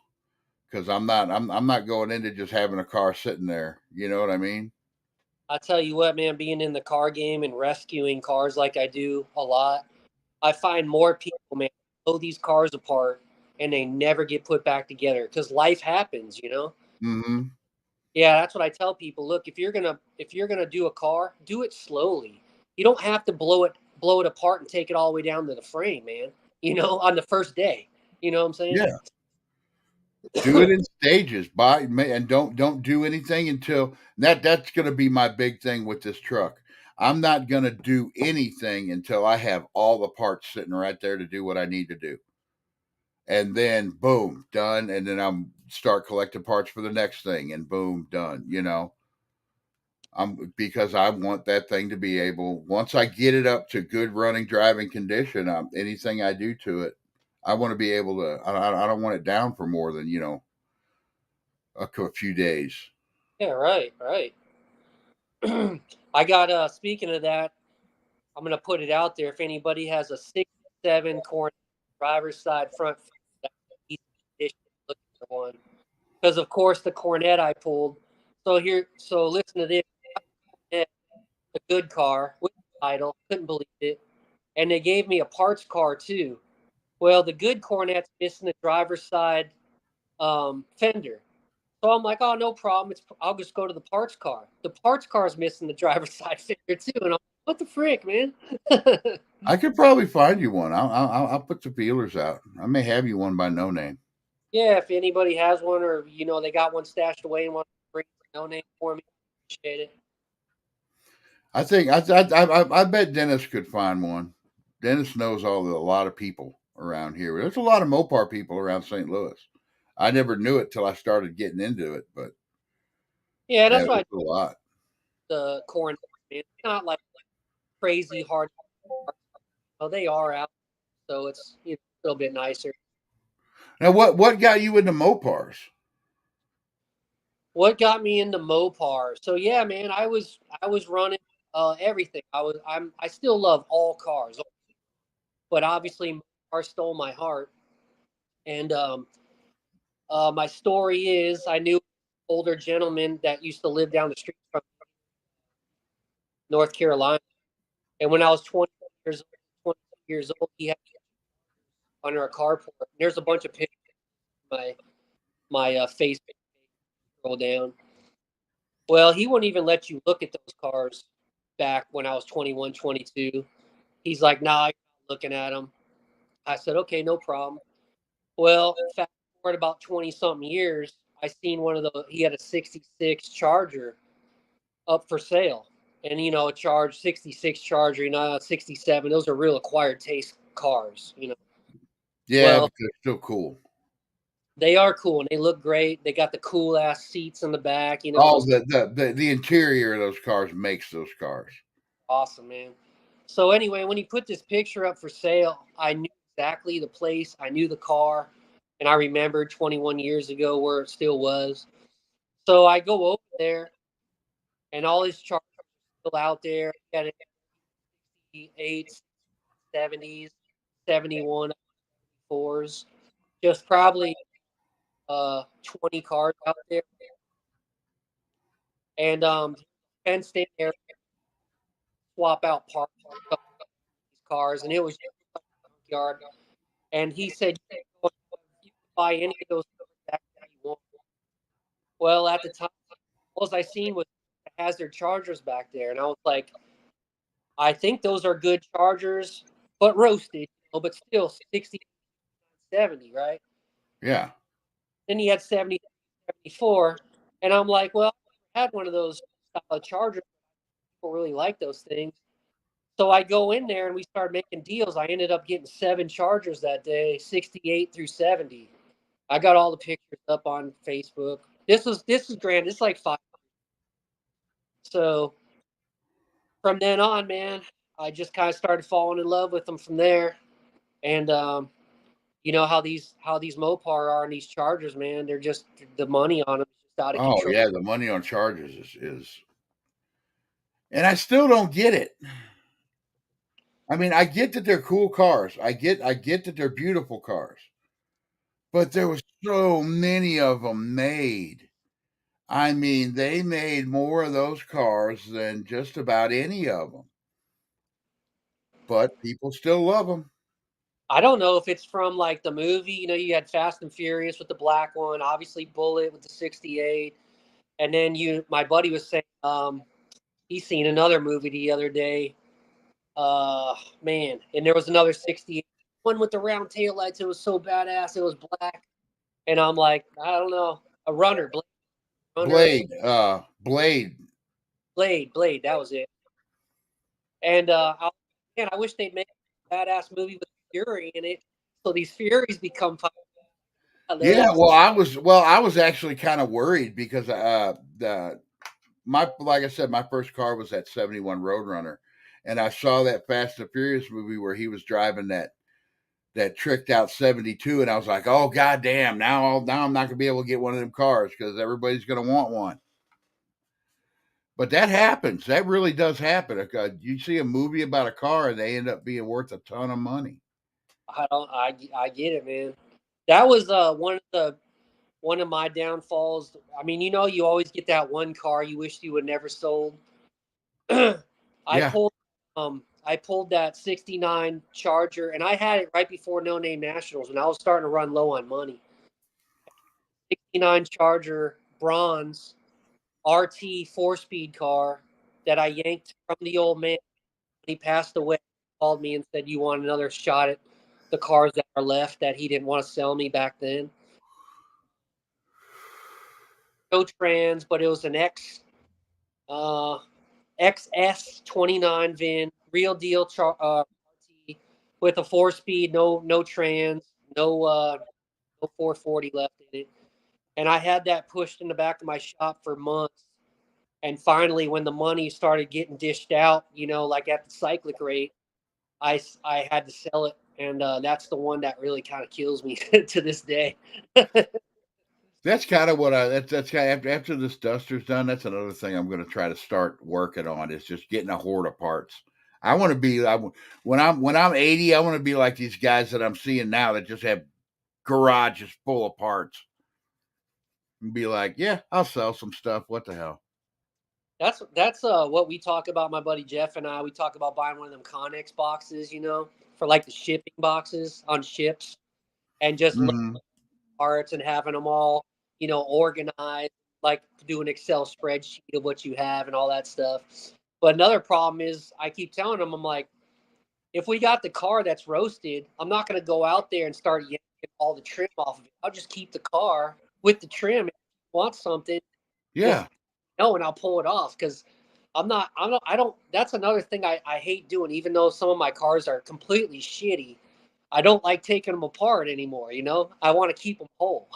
Because I'm not going into just having a car sitting there. You know what I mean?
I tell you what, man, being in the car game and rescuing cars like I do a lot, I find more people, man, blow these cars apart and they never get put back together because life happens.
Hmm.
Yeah, that's what I tell people. Look, if you're gonna do a car, do it slowly. You don't have to blow it apart and take it all the way down to the frame, man. On the first day. You know what I'm saying?
Yeah. Do it in stages. Buy and don't do anything until that's going to be my big thing with this truck. I'm not going to do anything until I have all the parts sitting right there to do what I need to do. and then boom, done, and then I'm start collecting parts for the next thing, and boom, done. I'm because I want that thing to be able, once I get it up to good running driving condition, anything I do to it, I want to be able to. I don't want it down for more than a few days.
Yeah, right, right. I got speaking of that, I'm gonna put it out there. If anybody has a '67 Cornet driver's side front, that's an easy condition looking for one. Because of course the Cornet I pulled. So listen to this. Cornet, a good car with the title, couldn't believe it, and they gave me a parts car too. Well, the good Cornet's missing the driver's side fender. So I'm like, oh, no problem. I'll just go to the parts car. The parts car is missing the driver's side fender too, and I'm like, what the frick, man?
I could probably find you one. I'll put the feelers out. I may have you one by no name.
Yeah, if anybody has one, or they got one stashed away and want to bring no name for me, appreciate it.
I think I bet Dennis could find one. Dennis knows a lot of people around here. There's a lot of Mopar people around St. Louis. I never knew it till I started getting into it, but
Yeah,
yeah,
that's why I
there's a lot.
the corn. It's not like crazy hard. They are out, so it's a little bit nicer.
Now, what got you into Mopars?
What got me into Mopar? So yeah, man, I was running everything. I still love all cars, but obviously Mopar stole my heart. And my story is, I knew an older gentleman that used to live down the street from North Carolina, and when I was 22 years old, he had under a carport. There's a bunch of pictures of my Facebook scroll down. Well, he wouldn't even let you look at those cars back when I was 21, 22. He's like, nah, I'm not looking at them. I said, okay, no problem. Well, fast forward about 20 something years, I seen he had a 66 Charger up for sale. And, a 66 Charger, 67, those are real acquired taste cars.
Yeah,
Well,
but they're still cool.
they are cool and they look great. They got the cool ass seats in the back,
Oh,
those
the interior of those cars makes those cars.
awesome, man. So anyway, when he put this picture up for sale, I knew exactly the place. I knew the car, and I remembered 21 years ago where it still was. So I go over there, and all his charts are still out there. He had 68, 70s, 71, 4s, just probably 20 cars out there, and fenced in there, swap out parts for these cars, and it was just like a junkyard. And he said, you can buy any of those back that you want. Well, at the time, all I seen was Hazard Chargers back there, and I was like, I think those are good Chargers, but roasted, but still 60, 70, right?
Yeah.
Then he had 70, 74, and I'm like, well, I had one of those style of Chargers. People really like those things. So I go in there and we start making deals. I ended up getting 7 Chargers that day, 68 through 70. I got all the pictures up on Facebook. This is grand. It's like 5. So from then on, man, I just kind of started falling in love with them from there. And you know how these Mopar are and these Chargers, man. They're just the money on them is just out of
Oh
control.
yeah, the money on charges is and I still don't get it. I mean, I get that they're cool cars. I get that they're beautiful cars. But there was so many of them made. I mean, they made more of those cars than just about any of them. But people still love them.
I don't know if it's from like the movie. You had Fast and Furious with the black one, obviously Bullet with the 68, and then my buddy was saying he seen another movie the other day. Man, and there was another 68 one with the round tail lights. It was so badass. It was black, and I'm like, I don't know, a runner,
Blade.
Blade. That was it. And man, I wish they'd make a badass movie with Fury in it. So these Furies become
Yeah,
legs.
I was actually kind of worried because the my like I said, my first car was that 71 Roadrunner, and I saw that Fast and Furious movie where he was driving that tricked out 72, and I was like, oh goddamn, now I'm not gonna be able to get one of them cars because everybody's gonna want one. But that happens. That really does happen. You see a movie about a car and they end up being worth a ton of money.
I don't. I get it, man. That was one of my downfalls. I mean, you always get that one car you wish you would never sold. I
Yeah,
pulled I pulled that 69 Charger, and I had it right before No Name Nationals when I was starting to run low on money. 69 Charger bronze RT 4-speed car that I yanked from the old man when he passed away. He called me and said, "You want another shot at the cars that are left that he didn't want to sell me back then?" No trans, but it was an uh, XS 29 VIN, real deal RT with a 4-speed, no trans, no 440 left in it. And I had that pushed in the back of my shop for months. And finally, when the money started getting dished out, like at the cyclic rate, I had to sell it. And that's the one that really kind of kills me to this day.
that's kind of what that's kind of after this duster's done. That's another thing I'm going to try to start working on is just getting a horde of parts. I want to be when I'm 80. I want to be like these guys that I'm seeing now that just have garages full of parts and be like, yeah, I'll sell some stuff. What the hell?
That's what we talk about. My buddy Jeff and I, we talk about buying one of them Connex boxes, for like the shipping boxes on ships, and just
Mm-hmm.
parts and having them all, organized, like do an Excel spreadsheet of what you have and all that stuff. But another problem is I keep telling them, I'm like, if we got the car that's roasted, I'm not going to go out there and start yanking all the trim off of it. I'll just keep the car with the trim. If you want something, just
Yeah.
know and I'll pull it off because I don't, that's another thing I hate doing, even though some of my cars are completely shitty. I don't like taking them apart anymore. I want to keep them whole.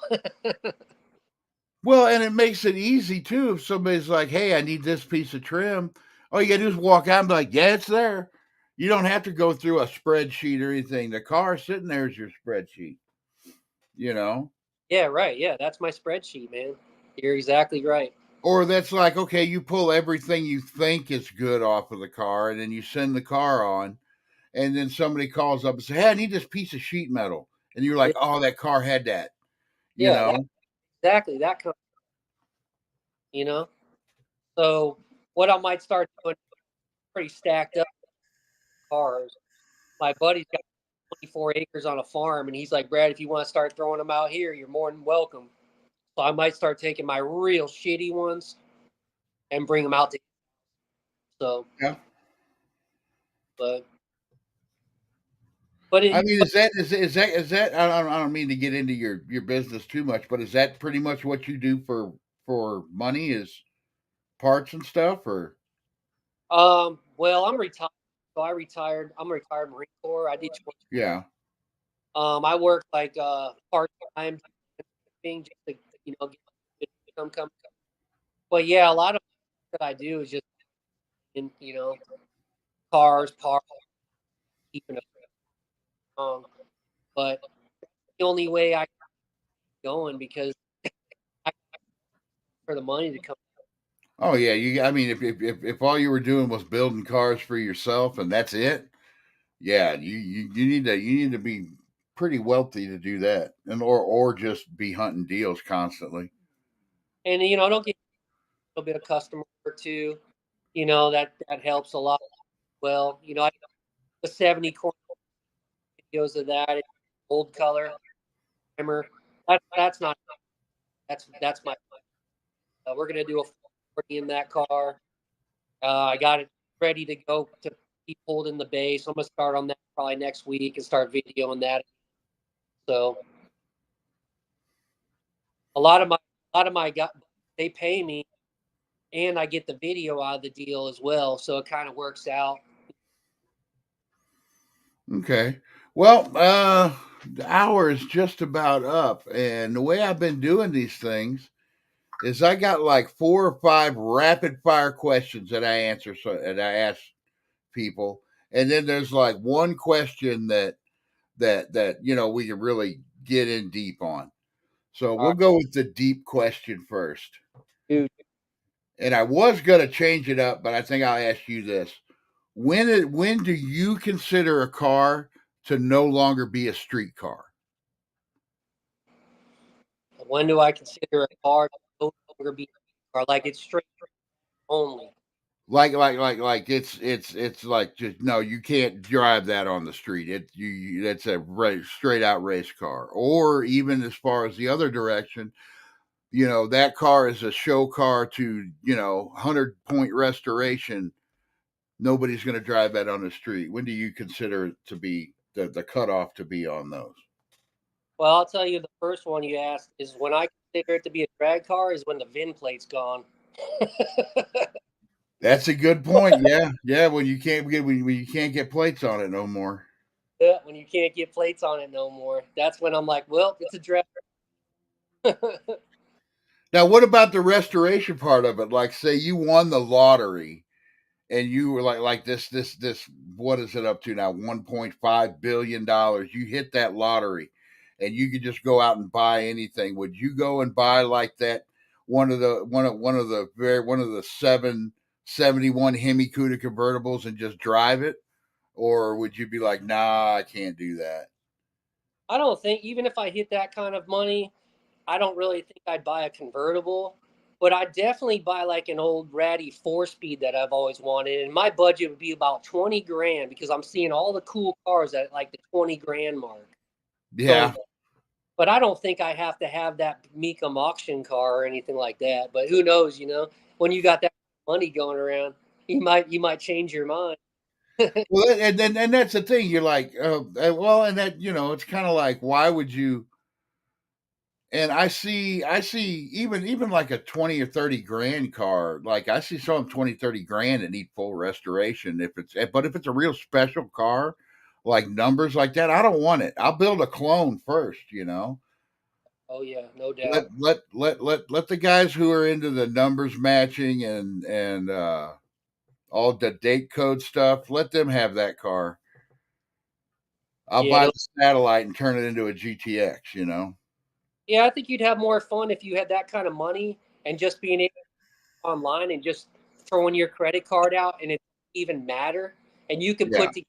Well, and it makes it easy too. If somebody's like, "Hey, I need this piece of trim," all you gotta do is walk out and be like, "Yeah, it's there." You don't have to go through a spreadsheet or anything. The car sitting there is your spreadsheet. You know,
Yeah, right. Yeah, that's my spreadsheet, man. You're exactly right.
or that's like, okay, you pull everything you think is good off of the car, and then you send the car on, and then somebody calls up and says, "Hey, I need this piece of sheet metal," and you're
Yeah,
like, "Oh, that car had that." You
yeah,
know,
exactly that kind. You know. So what I might start doing, pretty stacked up cars. My buddy's got 24 acres on a farm, and he's like, Brad, if you want to start throwing them out here, you're more than welcome. So I might start taking my real shitty ones and bring them out to. So,
yeah.
but but
I
it,
mean, is that? I don't mean to get into your business too much, but is that pretty much what you do for money? Is parts and stuff, or
well, I'm retired. So I retired. I'm a retired Marine Corps. I did 20.
yeah,
I work like part time thing just to get my income coming. But yeah, a lot of that I do is just in cars, parts, keeping it strong. But the only way I keep going because I for the money to come.
oh yeah, you. I mean, if all you were doing was building cars for yourself and that's it, yeah, you need to be pretty wealthy to do that, and or just be hunting deals constantly.
And I don't get a little bit of customer or two. That helps a lot. Well, I the 70 corner videos of that old color primer. That's not that's my. We're gonna do a 40 in that car. I got it ready to go to be pulled in the bay, so I'm gonna start on that probably next week and start videoing that. So a lot of my got they pay me and I get the video out of the deal as well, so it kind of works out.
Okay. Well, the hour is just about up, and the way I've been doing these things is I got like 4 or 5 rapid fire questions that I answer, so and I ask people, and then there's like one question that we can really get in deep on. So
All
we'll
right,
go with the deep question first.
dude.
And I was going to change it up, but I think I'll ask you this: when do you consider a car to no longer be a street car?
When do I consider a car to no longer be a car? Like it's straight only.
Like it's like just no, you can't drive that on the street. That's a straight out race car. Or even as far as the other direction, that car is a show car to 100-point restoration. Nobody's going to drive that on the street. When do you consider it to be the cutoff to be on those?
Well, I'll tell you, the first one you asked is when I consider it to be a drag car is when the VIN plate's gone.
That's a good point. Yeah, yeah. When you can't get plates on it no more.
Yeah, when you can't get plates on it no more. That's when I'm like, well, it's a drag.
Now, what about the restoration part of it? Like, say you won the lottery and you were like this. What is it up to now? $1.5 billion. You hit that lottery, and you could just go out and buy anything. Would you go and buy like that one of the 771 Hemi Cuda convertibles and just drive it, or would you be like, nah, I can't do that?
I don't think, even if I hit that kind of money, I don't really think I'd buy a convertible, but I'd definitely buy like an old ratty 4 speed that I've always wanted. And my budget would be about 20 grand because I'm seeing all the cool cars at like the 20 grand mark. So,
Yeah.
but I don't think I have to have that Mecum auction car or anything like that. But who knows, when you got that money going around, you might change your mind.
Well, and that's the thing. You're like, well, and that it's kind of like, why would you? And I see even like a 20 or 30 grand car. Like I see some 20, 30 grand that need full restoration. But if it's a real special car, like numbers like that, I don't want it. I'll build a clone first.
Oh yeah, no
Let
doubt.
let the guys who are into the numbers matching and all the date code stuff, let them have that car. I'll
Yeah,
buy
no,
the satellite and turn it into a GTX.
yeah. I think you'd have more fun if you had that kind of money and just being able online and just throwing your credit card out and it doesn't even matter. And you can
Yeah.
put together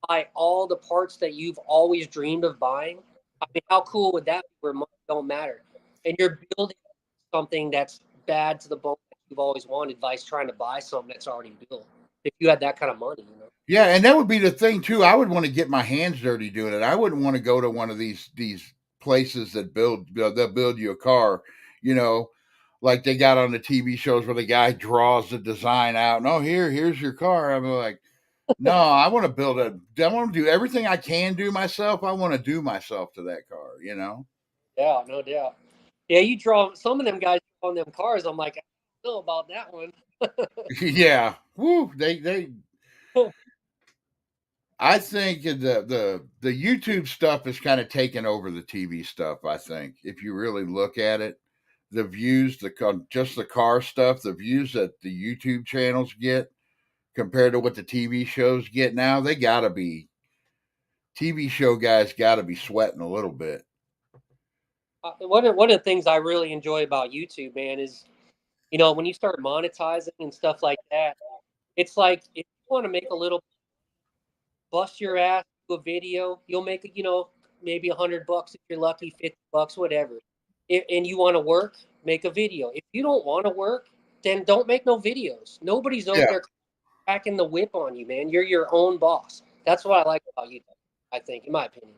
buy all the parts that you've always dreamed of buying. I mean, how cool would that be where money don't matter? And you're building something that's bad to the bone that you've always wanted by trying to buy something that's already built. If you had that kind of money.
Yeah, and that would be the thing too. I would want to get my hands dirty doing it. I wouldn't want to go to one of these places that they'll build you a car, you know, like they got on the TV shows where the guy draws the design out. No, here's your car. I'm like, no, I want to I want to do everything I can do myself. I want to do myself to that car.
Yeah, no doubt. Yeah, you draw some of them guys on them cars. I'm like, I don't know about that one.
Yeah. Woo. They I think the YouTube stuff is kind of taken over the TV stuff. I think if you really look at it, the views, just the car stuff, the views that the YouTube channels get compared to what the TV shows get now, they gotta be TV show guys gotta be sweating a little bit.
One of the things I really enjoy about YouTube, man, is when you start monetizing and stuff like that, it's like if you want to make a little bust your ass do a video, you'll make maybe $100 if you're lucky, $50, whatever. And you want to work, make a video. If you don't want to work, then don't make no videos. Nobody's over
Yeah.
there cracking the whip on you, man. You're your own boss. That's what I like about you. I think, in my opinion,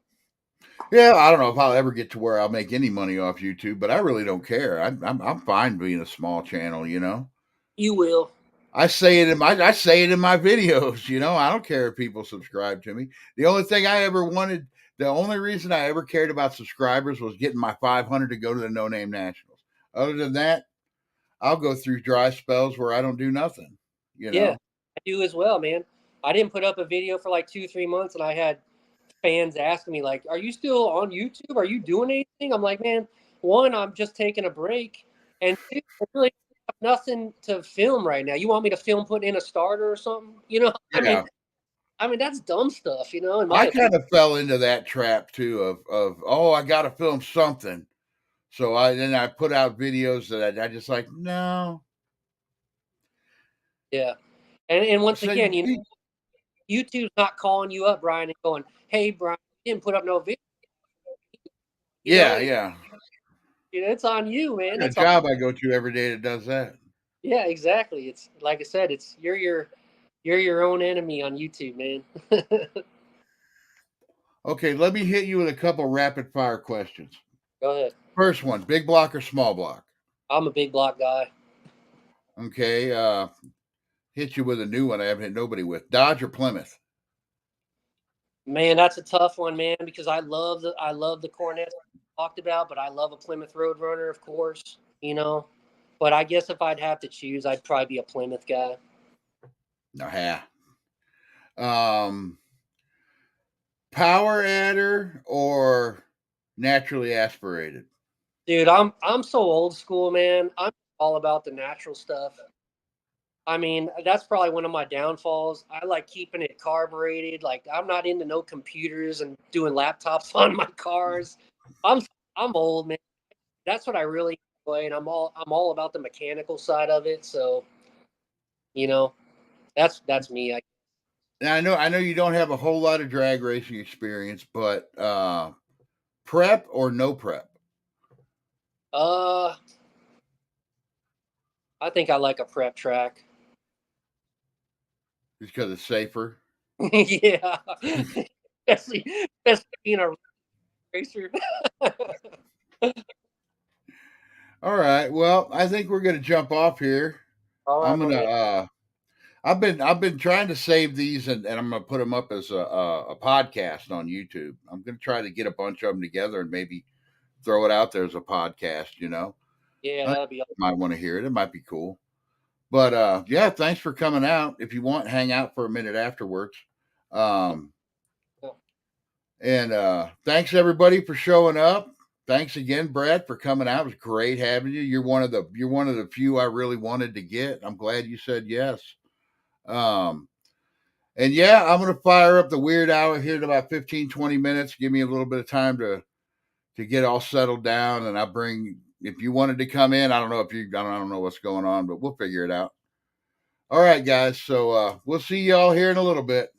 Yeah, I don't know if I'll ever get to where I'll make any money off YouTube, but I really don't care. I'm fine being a small channel.
you will.
I say it in my videos. I don't care if people subscribe to me. The only reason I ever cared about subscribers was getting my 500 to go to the No Name Nationals. Other than that, I'll go through dry spells where I don't do nothing. You
Yeah,
know.
I do as well, man. I didn't put up a video for like 2, 3 months, and I had fans asking me like, "Are you still on YouTube? Are you doing anything?" I'm like, "Man, one, I'm just taking a break, and two, I really have nothing to film right now. You want me to film putting in a starter or something? You know,
Yeah.
I mean that's dumb stuff. You know, in my
I
opinion."
kind of fell into that trap too of oh, I got to film something. So I put out videos that I just like, no.
Yeah, and once
So
again, you know, YouTube's not calling you up, Brian, and going, "Hey, Brian, you didn't put up no video." You know,
yeah, yeah.
it's on you,
I
man.
got a
It's on.
job I go to every day that does that.
Yeah, exactly. It's like I said, it's you're your own enemy on YouTube, man.
Okay, let me hit you with a couple rapid fire questions.
Go ahead.
First one, big block or small block?
I'm a big block guy.
Okay, hit you with a new one I haven't hit nobody with. Dodge or Plymouth?
Man, that's a tough one, man, because I love the Cornets talked about, but I love a Plymouth Roadrunner, of course. You know, but I guess if I'd have to choose, I'd probably be a Plymouth guy.
Nah. Power adder or naturally aspirated?
Dude, I'm so old school, man. I'm all about the natural stuff. I mean, that's probably one of my downfalls. I like keeping it carbureted. Like I'm not into no computers and doing laptops on my cars. I'm I'm old, man. That's what I really enjoy, and I'm all about the mechanical side of it. So, you know, that's me.
Now I know you don't have a whole lot of drag racing experience, but prep or no prep?
Uh, I think I like a prep track.
Just because it's safer.
Yeah, especially being a racer.
All right. Well, I think we're gonna jump off here.
All
I'm
right, my
gonna
man.
I've been trying to save these and I'm gonna put them up as a podcast on YouTube. I'm gonna try to get a bunch of them together and maybe throw it out there as a podcast, you know.
Yeah,
I
that'll be
might want to hear it. It might be cool. But yeah, thanks for coming out. If you want, hang out for a minute afterwards. Um,
awesome.
and thanks everybody for showing up. Thanks again, Brad, for coming out. It was great having you. You're one of the few I really wanted to get. I'm glad you said yes. Um, and yeah, I'm gonna fire up the weird hour here in about 15, 20 minutes. Give me a little bit of time to get all settled down. And I'll bring if you wanted to come in. I don't know what's going on, but we'll figure it out. All right, guys. So we'll see y'all here in a little bit.